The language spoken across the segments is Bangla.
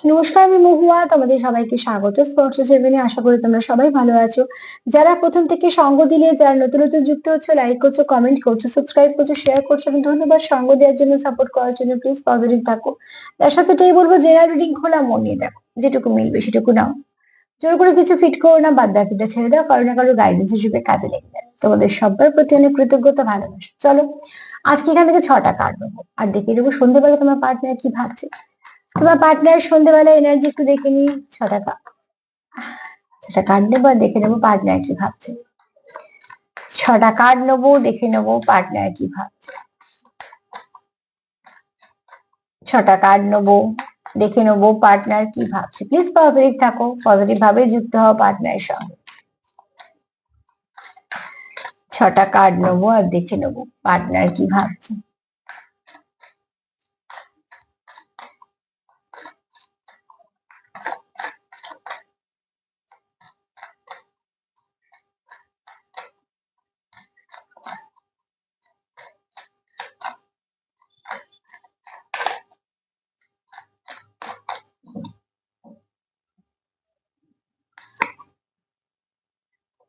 নমস্কার, আমি মহুয়া। তোমাদের সবাইকে স্বাগত স্পর্শ সেভেনে। আশা করি তোমরা সবাই ভালো আছো। যারা প্রথম থেকে সঙ্গ দিলে, যারা নতুন নতুন যুক্ত হচ্ছে, লাইক করছো, কমেন্ট করছো, সাবস্ক্রাইব করছো, শেয়ার করছো, এবং ধন্যবাদ সঙ্গ দেওয়ার জন্য, সাপোর্ট করার জন্য। প্লিজ পজিটিভ থাকো। তার সাথে এটাই বলবো, জেনারেল রিডিং খোলা মন নিয়ে দেখো, যেটুকু মিলবে সেটুকু নাও। জোর করে কিছু ফিট করো না, বাদ বাকিটা ছেড়ে দাও। কারো না কারো গাইডেন্স হিসেবে কাজে লেগে যায়। তোমাদের সবার প্রতি অনেক কৃতজ্ঞতা, ভালোবাসা। চলো, আজকে এখান থেকে 6টা কার্ড নেবো আর দেখে নেবো সন্ধ্যেবেলা তোমার পার্টনার কি ভাবছে। তোমার পার্টনার সন্ধ্যেবেলা এনার্জি একটু দেখে নি। 6টা সেটা কার্ড নেবো আর দেখে নেবো পার্টনার কি ভাবছে। 6টা কার্ড নেবো, দেখে নেবো পার্টনার কি ভাবছে। 6টা কার্ড নেবো, দেখে নেবো পার্টনার কি ভাবছে। প্লিজ পজিটিভ থাকো, পজিটিভ ভাবে যুক্ত হও পার্টনারের সঙ্গে। 6টা কার্ড নেবো আর দেখে নেবো পার্টনার কি ভাবছে।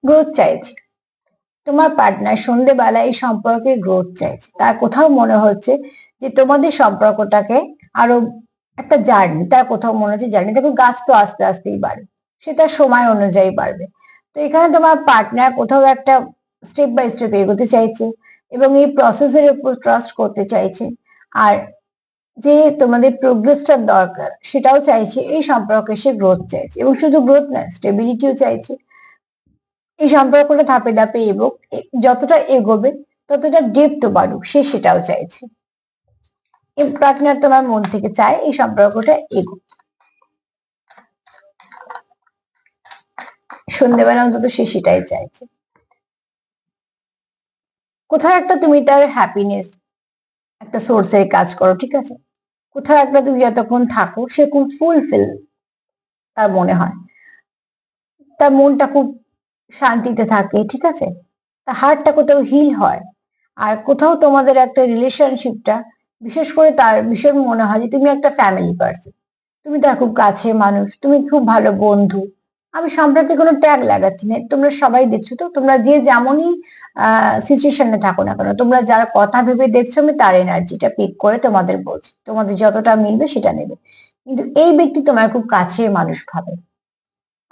গ্রোথ চাইছে তোমার পার্টনার, সন্ধ্যেবেলা এই সম্পর্কে গ্রোথ চাইছে। তার কোথাও মনে হচ্ছে যে তোমাদের সম্পর্কটাকে আরো একটা জার্নি, তার কোথাও মনে হচ্ছে জার্নি। দেখো, গাছ তো আস্তে আস্তেই বাড়ে, সেটা সময় অনুযায়ী বাড়বে। তো এখানে তোমার পার্টনার কোথাও একটা স্টেপ বাই স্টেপ এগোতে চাইছে এবং এই প্রসেসের উপর ট্রাস্ট করতে চাইছে। আর যে তোমাদের প্রোগ্রেসটা দরকার সেটাও চাইছে। এই সম্পর্কে সে গ্রোথ চাইছে, এবং শুধু গ্রোথ না, স্টেবিলিটিও চাইছে। এই সম্পর্কটা ধাপে ধাপে এগোক, যতটা এগোবে ততটা ডেপথ বাড়ুক, সে সেটাও চাইছে। পার্টনার তোমার মন থেকে চায় এই সম্পর্কটা এগোক। সন্ধ্যেবেলা অন্তত সে সেটাই চাইছে। কোথাও একটা তুমি তার হ্যাপিনেস, একটা সোর্সের কাজ করো, ঠিক আছে। কোথাও একটা তুমি যতক্ষণ থাকো, সে খুব ফুলফিল তার মনে হয়, তার মনটা খুব শান্তিতে থাকে, ঠিক আছে। তার হার্টটা কোথাও হিল হয়। আর কোথাও তোমাদের একটা রিলেশনশিপটা, বিশেষ করে তার ভীষণ মনে হয় যে তুমি একটা ফ্যামিলি পার্সন, তুমি তার খুব কাছে মানুষ, তুমি খুব ভালো বন্ধু। আমি সম্পর্কে কোনো ট্যাগ লাগাচ্ছি না, তোমরা সবাই দেখছো তো, তোমরা যে যেমনই সিচুয়েশনে থাকো না কেন, তোমরা যারা কথা ভেবে দেখছো, আমি তার এনার্জিটা পিক করে তোমাদের বলছি। তোমাদের যতটা মিলবে সেটা নেবে। কিন্তু এই ব্যক্তি তোমার খুব কাছে মানুষ ভাবে।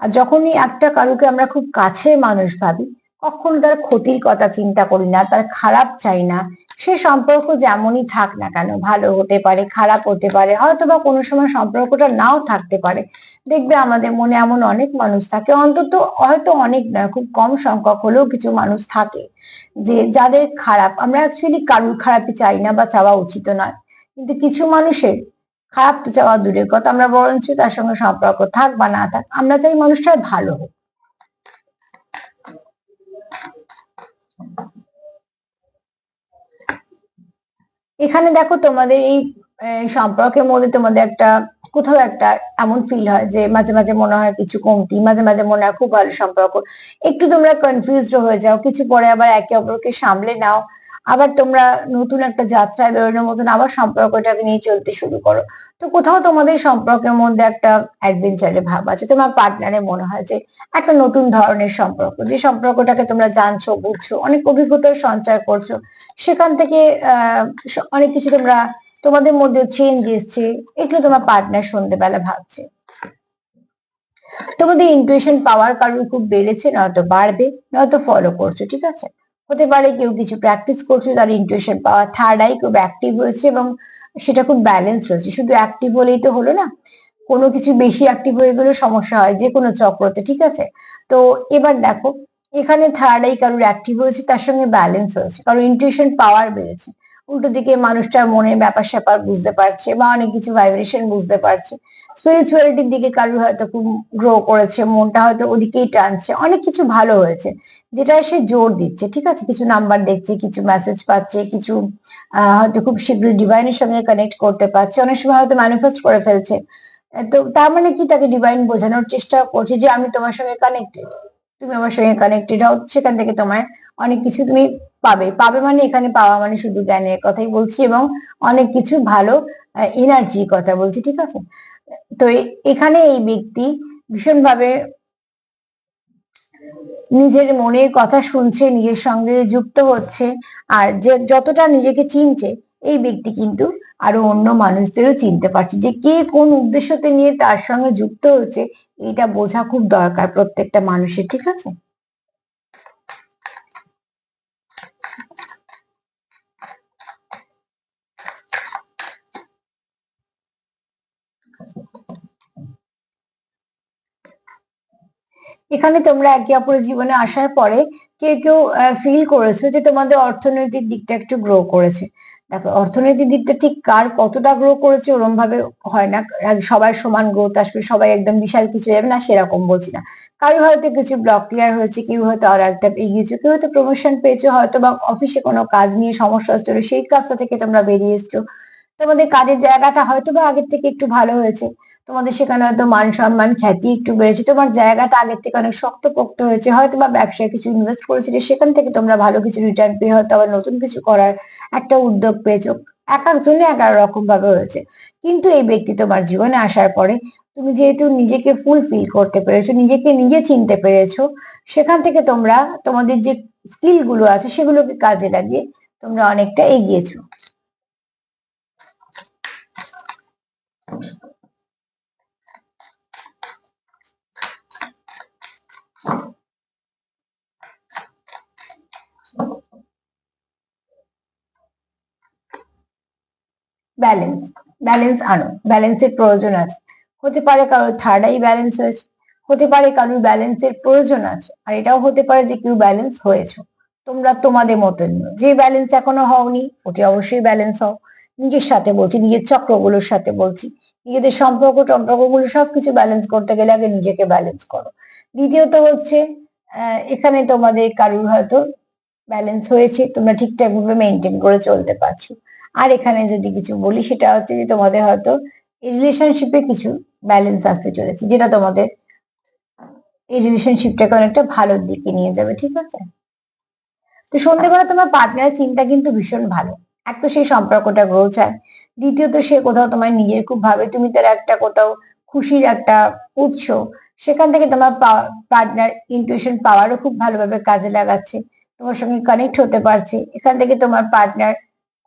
আর যখনই একটা কারুকে আমরা খুব কাছে মানুষ ভাবি, কখনো তার ক্ষতির কথা চিন্তা করি না, তার খারাপ চাই না। সে সম্পর্ক যেমনই থাক না কেন, ভালো হতে পারে, খারাপ হতে পারে, হয়তো বা কোনো সময় সম্পর্কটা নাও থাকতে পারে। দেখবে আমাদের মনে এমন অনেক মানুষ থাকে, অন্তত হয়তো অনেক নয়, খুব কম সংখ্যক হলেও কিছু মানুষ থাকে যে যাদের খারাপ, আমরা অ্যাকচুয়ালি কারুর খারাপই চাই না বা চাওয়া উচিত নয়। কিন্তু কিছু মানুষের খারাপ তো চাওয়া দূরের কথা, আমরা বরঞ্চ তার সঙ্গে সম্পর্ক থাক বা না থাক, আমরা চাই মানুষটার ভালো হোক। এখানে দেখো, তোমাদের এই সম্পর্কের মধ্যে তোমাদের একটা কোথাও একটা এমন ফিল হয় যে মাঝে মাঝে মনে হয় কিছু কমতি, মাঝে মাঝে মনে হয় খুব ভালো সম্পর্ক। একটু তোমরা কনফিউজড হয়ে যাও, কিছু পরে আবার একে অপরকে সামলে নাও। আবার তোমরা নতুন একটা যাত্রায় বেরোনোর মতন আবার সম্পর্কটাকে নিয়ে চলতে শুরু করো। তো কোথাও তোমাদের সম্পর্কের মধ্যে একটা অ্যাডভেঞ্চারের ভাব আছে। তোমার পার্টনারে মনে হয় যে একটা নতুন ধরনের সম্পর্ক, যে সম্পর্কটাকে তোমরা জানছো, বুঝছো, অনেক অভিজ্ঞতার সঞ্চয় করছো। সেখান থেকে অনেক কিছু তোমরা, তোমাদের মধ্যে চেঞ্জ এসছে, এগুলো তোমার পার্টনার সন্ধ্যেবেলা ভাবছে। তোমাদের ইনটুইশন পাওয়ার কারোর খুব বেড়েছে, নয়তো বাড়বে, নয়তো ফলো করছো, ঠিক আছে। হতে পারে কেউ কিছু প্র্যাকটিস করছো, তার ইনটুইশন পাওয়ার থার্ড আই খুব অ্যাক্টিভ হয়েছে এবং সেটা খুব ব্যালেন্স রয়েছে। শুধু অ্যাক্টিভ হলেই তো হলো না, কোনো কিছু বেশি অ্যাক্টিভ হয়ে গেলে সমস্যা হয় যে কোনো চক্রতে, ঠিক আছে। তো এবার দেখো, এখানে থার্ড আই কারোর অ্যাক্টিভ হয়েছে, তার সঙ্গে ব্যালেন্স হয়েছে, কারোর ইনটিউশন পাওয়ার বেড়েছে। উল্টো দিকে মানুষটার মনের ব্যাপার স্যাপার বুঝতে পারছে বা অনেক কিছু ভাইব্রেশন বুঝতে পারছে। স্পিরিচুয়ালিটির দিকে কারোর হয়তো খুব গ্রো করেছে, মনটা হয়তো ওদিকেই টানছে, অনেক কিছু ভালো হয়েছে যেটা সে জোর দিচ্ছে, ঠিক আছে। কিছু নাম্বার দেখছে, কিছু মেসেজ পাচ্ছে, কিছু হয়তো খুব শীঘ্রই ডিভাইনের সঙ্গে কানেক্ট করতে পারছে, অনেক সময় হয়তো ম্যানিফেস্ট করে ফেলছে। তো তার মানে কি, তাকে ডিভাইন বোঝানোর চেষ্টা করছে যে আমি তোমার সঙ্গে কানেক্টেড, তুমি আমার সঙ্গে কানেক্টেড হও। সেখান থেকে তোমায় অনেক কিছু তুমি পাবে। পাবে মানে এখানে পাওয়া মানে শুধু জ্ঞানের কথাই বলছি এবং অনেক কিছু ভালো এনার্জির কথা বলছি, ঠিক আছে? তো এখানে এই ব্যক্তি ভীষণভাবে নিজের মনের কথা শুনছে, নিজের সঙ্গে যুক্ত হচ্ছে, আর যে যতটা নিজেকে চিনছে এই ব্যক্তি কিন্তু আরো অন্য মানুষদেরও চিনতে পারছে, যে কে কোন উদ্দেশ্যতে নিয়ে তার সঙ্গে যুক্ত হচ্ছে এটা বোঝা খুব দরকার প্রত্যেকটা মানুষের, ঠিক আছে? এখানে তোমরা একে অপরের জীবনে আসার পরে কেউ কেউ ফিল করেছো যে তোমাদের অর্থনৈতিক দিকটা একটু গ্রো করেছে। দেখো, অর্থনৈতিক দিকটা ঠিক কার কতটা গ্রো করেছে ওরম ভাবে হয় না, সবার সমান গ্রোথ আসবে, সবাই একদম বিশাল কিছু যাবে না সেরকম বলছি না। কারো হয়তো কিছু ব্লক ক্লিয়ার হয়েছে, কেউ হয়তো আর একটা এগিয়েছো, কেউ হয়তো প্রমোশন পেয়েছো, হয়তো বা অফিসে কোনো কাজ নিয়ে সমস্যা হচ্ছিল সেই কাজটা থেকে তোমরা বেরিয়ে এসছো। তোমাদের কাজের জায়গাটা হয়তো বা আগের থেকে একটু ভালো হয়েছে, তোমাদের সেখানে হয়তো মান সম্মান খ্যাতি একটু বেড়েছে, তোমার জায়গাটা আগের থেকে অনেক শক্তপোক্ত হয়েছে, হয়তো বা ব্যবসায় কিছু ইনভেস্ট করেছিলে সেখান থেকে তোমরা ভালো কিছু রিটার্ন পেয়ে হয়তো আবার নতুন কিছু করার একটা উদ্যোগ পেয়েছো। এক একজনে এক এক রকম ভাবে হয়েছে। কিন্তু এই ব্যক্তি তোমার জীবনে আসার পরে তুমি যেহেতু নিজেকে ফুলফিল করতে পেরেছো, নিজেকে নিজে চিনতে পেরেছো, সেখান থেকে তোমরা তোমাদের যে স্কিল গুলো আছে সেগুলোকে কাজে লাগিয়ে তোমরা অনেকটা এগিয়েছো। ব্যালেন্স, ব্যালেন্স আনো, ব্যালেন্সের প্রয়োজন আছে। হতে পারে কারোর থার্ড আই ব্যালেন্স হয়েছে, হতে পারে কারোর ব্যালেন্সের প্রয়োজন আছে, আর এটাও হতে পারে যে কেউ ব্যালেন্স হয়েছে। তোমরা তোমাদের মতো নিও, যে ব্যালেন্স এখনো হওনি ওটি অবশ্যই ব্যালেন্স হও। নিজের সাথে বলছি, নিজের চক্রগুলোর সাথে বলছি, নিজেদের সম্পর্ক টম্পর্কগুলো সবকিছু ব্যালেন্স করতে গেলে আগে নিজেকে ব্যালেন্স করো। দ্বিতীয়ত হচ্ছে এখানে তোমাদের কারুর হয়তো ব্যালেন্স হয়েছে, তোমরা ঠিকঠাক ভাবে মেনটেন করে চলতে পারছো। আর এখানে যদি কিছু বলি সেটা হচ্ছে যে তোমাদের হয়তো এই রিলেশনশিপে কিছু ব্যালেন্স আসতে চলেছে, যেটা তোমাদের এই রিলেশনশিপটাকে অনেকটা ভালোর দিকে নিয়ে যাবে, ঠিক আছে? তো সন্ধ্যেবেলা তোমার পার্টনারের চিন্তা কিন্তু ভীষণ ভালো। এক তো সেই সম্পর্কটা গ্রো চায়, দ্বিতীয়ত সে কোথাও তোমার নিজের খুব ভাবে, তুমি তার একটা কোথাও খুশির একটা উৎস, সেখান থেকে তোমার পার্টনার ইনটিউশন পাওয়ারও খুব ভালোভাবে কাজে লাগাচ্ছে, তোমার সঙ্গে কানেক্ট হতে পারছে। এখান থেকে তোমার পার্টনার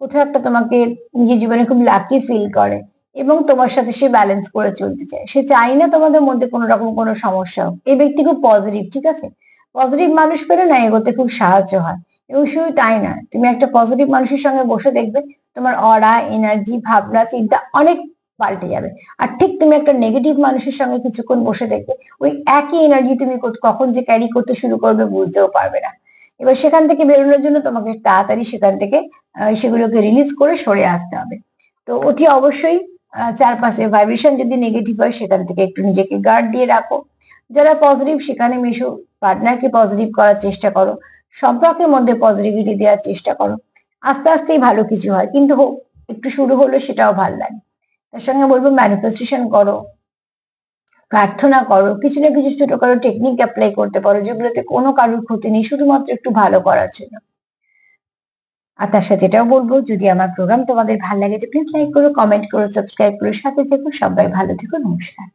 কোথাও একটা তোমাকে নিজের জীবনে খুব লাকি ফিল করে এবং তোমার সাথে সে ব্যালেন্স করে চলতে চায়, সে চায় না তোমাদের মধ্যে কোনো রকম কোনো সমস্যা হোক। এই ব্যক্তি খুব পজিটিভ, ঠিক আছে? পজিটিভ মানুষ পেলে না এগোতে খুব সাহায্য হয়। এবং শুধু তাই না, তুমি একটা পজিটিভ মানুষের সঙ্গে বসে দেখবে তোমার অরা, এনার্জি, ভাবনা চিন্তা অনেক পাল্টে যাবে। আর ঠিক তুমি একটা নেগেটিভ মানুষের সঙ্গে কিছুক্ষণ বসে দেখবে ওই একই এনার্জি তুমি কখন যে ক্যারি করতে শুরু করবে বুঝতেও পারবে না। এবার সেখান থেকে বেরোনোর জন্য তোমাকে তাড়াতাড়ি সেখান থেকে সেগুলোকে রিলিজ করে সরে আসতে হবে। তো অতি অবশ্যই চারপাশে ভাইব্রেশন যদি নেগেটিভ হয় সেখান থেকে একটু নিজেকে গার্ড দিয়ে রাখো। যারা পজিটিভ সেখানে মিশো, পার্টনারকে পজিটিভ করার চেষ্টা করো, সম্পর্কের মধ্যে পজিটিভিটি দেওয়ার চেষ্টা করো। আস্তে আস্তেই ভালো কিছু হয়, কিন্তু একটু শুরু হলো সেটাও ভালো লাগে। তার সঙ্গে বলবো ম্যানিফেস্টেশন করো, প্রার্থনা করো, কিছু না কিছু ছোটখাটো টেকনিক অ্যাপ্লাই করতে পারো যেগুলোতে কোনো কারোর ক্ষতি নেই, শুধুমাত্র একটু ভালো করার জন্য। আর তার সাথে এটাও বলবো, যদি আমার প্রোগ্রাম তোমাদের ভালো লাগে তো প্লিজ লাইক করো, কমেন্ট করো, সাবস্ক্রাইব করো, সাথে থেকো। সবাই ভালো থেকো, নমস্কার।